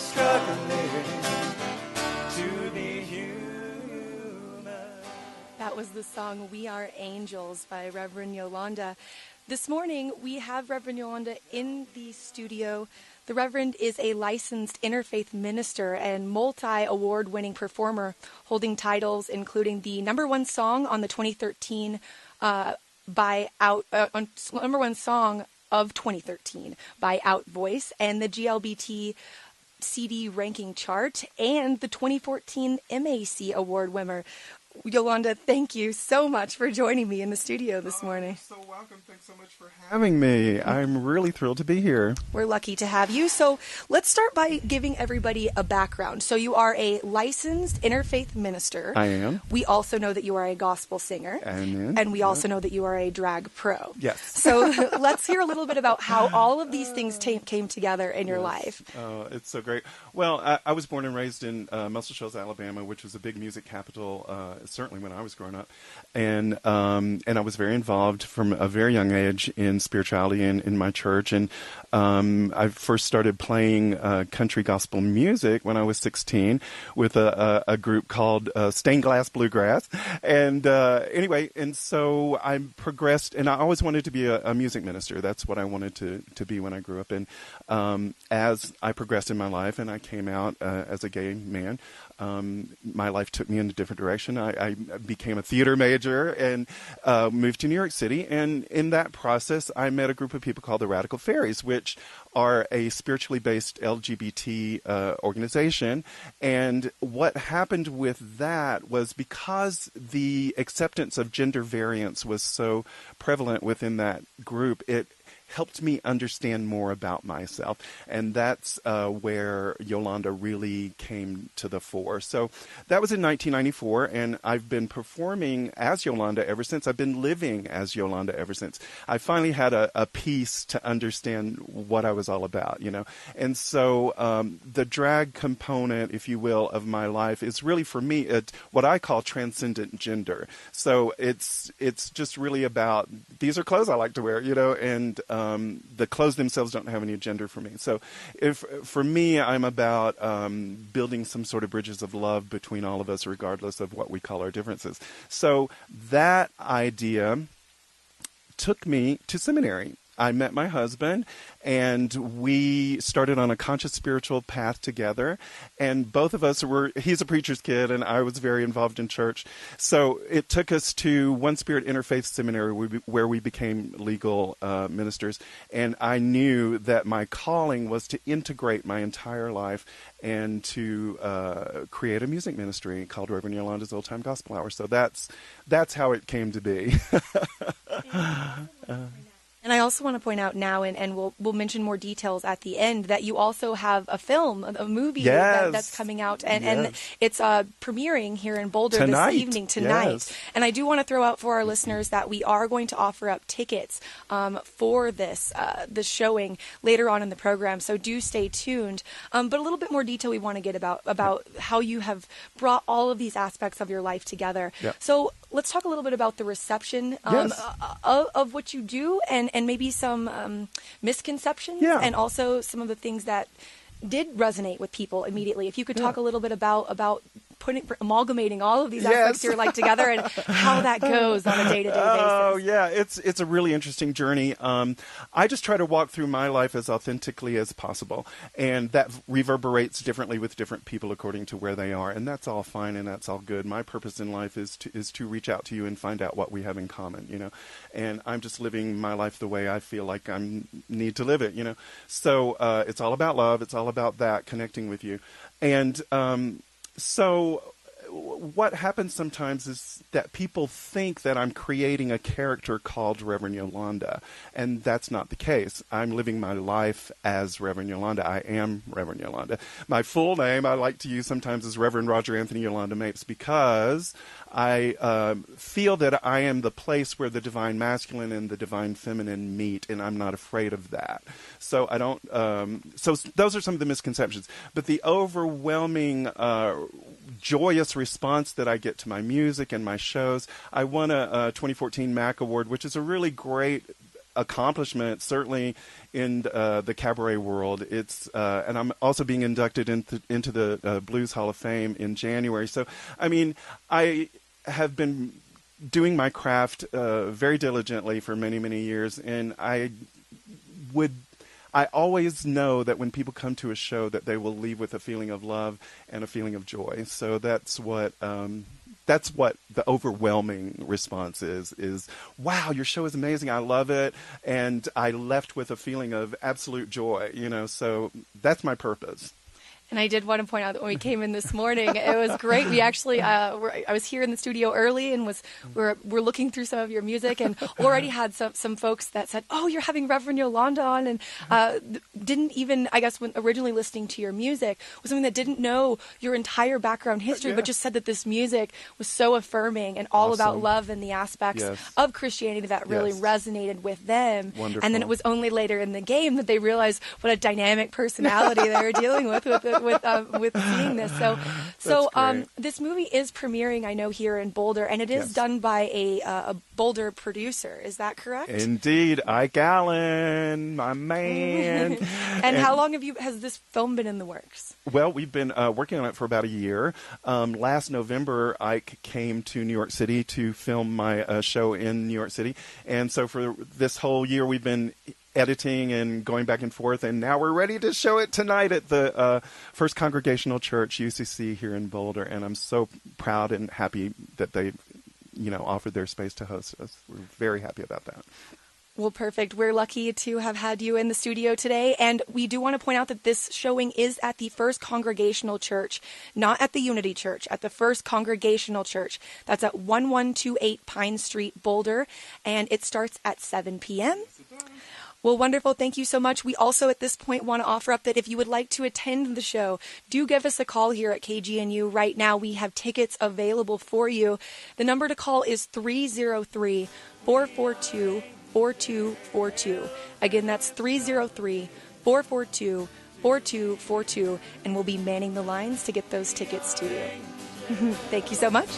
struggling to be human. That was the song We Are Angels by Reverend Yolanda. This morning, we have Reverend Yolanda in the studio. The Reverend is a licensed interfaith minister and multi-award-winning performer, holding titles including the #1 song on the 2013 #1 song of 2013 by Out Voice, and the GLBT CD ranking chart, and the 2014 MAC award winner. Yolanda, thank you so much for joining me in the studio this morning. You're so welcome. Thanks so much for having me. I'm really thrilled to be here. We're lucky to have you. So let's start by giving everybody a background. So you are a licensed interfaith minister. I am. We also know that you are a gospel singer. Amen. And we also know that you are a drag pro. Yes. So let's hear a little bit about how all of these things came together in your life. Oh, it's so great. Well, I was born and raised in Muscle Shoals, Alabama, which was a big music capital, certainly when I was growing up. And I was very involved from a very young age in spirituality and in my church. And I first started playing country gospel music when I was 16 with a group called Stained Glass Bluegrass. And anyway, and so I progressed, and I always wanted to be a music minister. That's what I wanted to be when I grew up. And as I progressed in my life and I came out as a gay man, my life took me in a different direction. I became a theater major and moved to New York City. And in that process, I met a group of people called the Radical Fairies, which are a spiritually based LGBT organization. And what happened with that was because the acceptance of gender variance was so prevalent within that group, it helped me understand more about myself. And that's where Yolanda really came to the fore. So that was in 1994, and I've been performing as Yolanda ever since. I've been living as Yolanda ever since. I finally had a piece to understand what I was all about, you know. And so the drag component, if you will, of my life is really, for me, what I call transcendent gender. So it's just really about, these are clothes I like to wear, you know, and the clothes themselves don't have any gender for me. So for me, I'm about building some sort of bridges of love between all of us, regardless of what we call our differences. So that idea took me to seminary. I met my husband, and we started on a conscious spiritual path together. And both of us he's a preacher's kid, and I was very involved in church. So it took us to One Spirit Interfaith Seminary, where we became legal ministers. And I knew that my calling was to integrate my entire life and to create a music ministry called Reverend Yolanda's Old Time Gospel Hour. So that's how it came to be. And I also want to point out now, and we'll mention more details at the end, that you also have a film, a movie that's coming out, and it's premiering here in Boulder this evening tonight. Yes. And I do want to throw out for our listeners that we are going to offer up tickets for this showing later on in the program, so do stay tuned. But a little bit more detail we want to get about how you have brought all of these aspects of your life together. Yep. So let's talk a little bit about the reception of what you do, and maybe some misconceptions, and also some of the things that did resonate with people immediately. If you could talk a little bit about amalgamating all of these aspects of your life together and how that goes on a day-to-day basis. Oh, yeah. It's a really interesting journey. I just try to walk through my life as authentically as possible, and that reverberates differently with different people according to where they are, and that's all fine and that's all good. My purpose in life is to reach out to you and find out what we have in common, you know, and I'm just living my life the way I feel like I need to live it, you know. So it's all about love. It's all about that, connecting with you. And so what happens sometimes is that people think that I'm creating a character called Reverend Yolanda, and that's not the case. I'm living my life as Reverend Yolanda. I am Reverend Yolanda. My full name I like to use sometimes is Reverend Roger Anthony Yolanda Mapes, because I feel that I am the place where the divine masculine and the divine feminine meet, and I'm not afraid of that. So I don't. So those are some of the misconceptions. But the overwhelming joyous response that I get to my music and my shows. I won a 2014 MAC award, which is a really great accomplishment, certainly in the cabaret world. It's and I'm also being inducted into the Blues Hall of Fame in January. So, I mean, I have been doing my craft very diligently for many, many years, and I always know that when people come to a show that they will leave with a feeling of love and a feeling of joy. So that's what the overwhelming response is, wow, your show is amazing. I love it. And I left with a feeling of absolute joy, so that's my purpose. And I did want to point out that when we came in this morning, it was great. We actually, I was here in the studio early and we're looking through some of your music, and already had some folks that said, "Oh, you're having Reverend Yolanda on," and didn't even, I guess, when originally listening to your music, was something that didn't know your entire background history, but just said that this music was so affirming and all about love and the aspects of Christianity that really resonated with them. Wonderful. And then it was only later in the game that they realized what a dynamic personality they were dealing with seeing this. So this movie is premiering, I know, here in Boulder, and it is done by a Boulder producer. Is that correct? Indeed. Ike Allen, my man. and how long has this film been in the works? Well, we've been working on it for about a year. Last November, Ike came to New York City to film my show in New York City. And so for this whole year, we've been editing and going back and forth, and now we're ready to show it tonight at the First Congregational Church, UCC, here in Boulder. And I'm so proud and happy that they, offered their space to host us. We're very happy about that. Well, perfect. We're lucky to have had you in the studio today. And we do want to point out that this showing is at the First Congregational Church, not at the Unity Church, at the First Congregational Church. That's at 1128 Pine Street, Boulder. And it starts at 7 p.m. Well, wonderful. Thank you so much. We also at this point want to offer up that if you would like to attend the show, do give us a call here at kGNU. Right now, we have tickets available for you. The number to call is 303-442-4242. Again, that's 303-442-4242, and we'll be manning the lines to get those tickets to you. Thank you so much.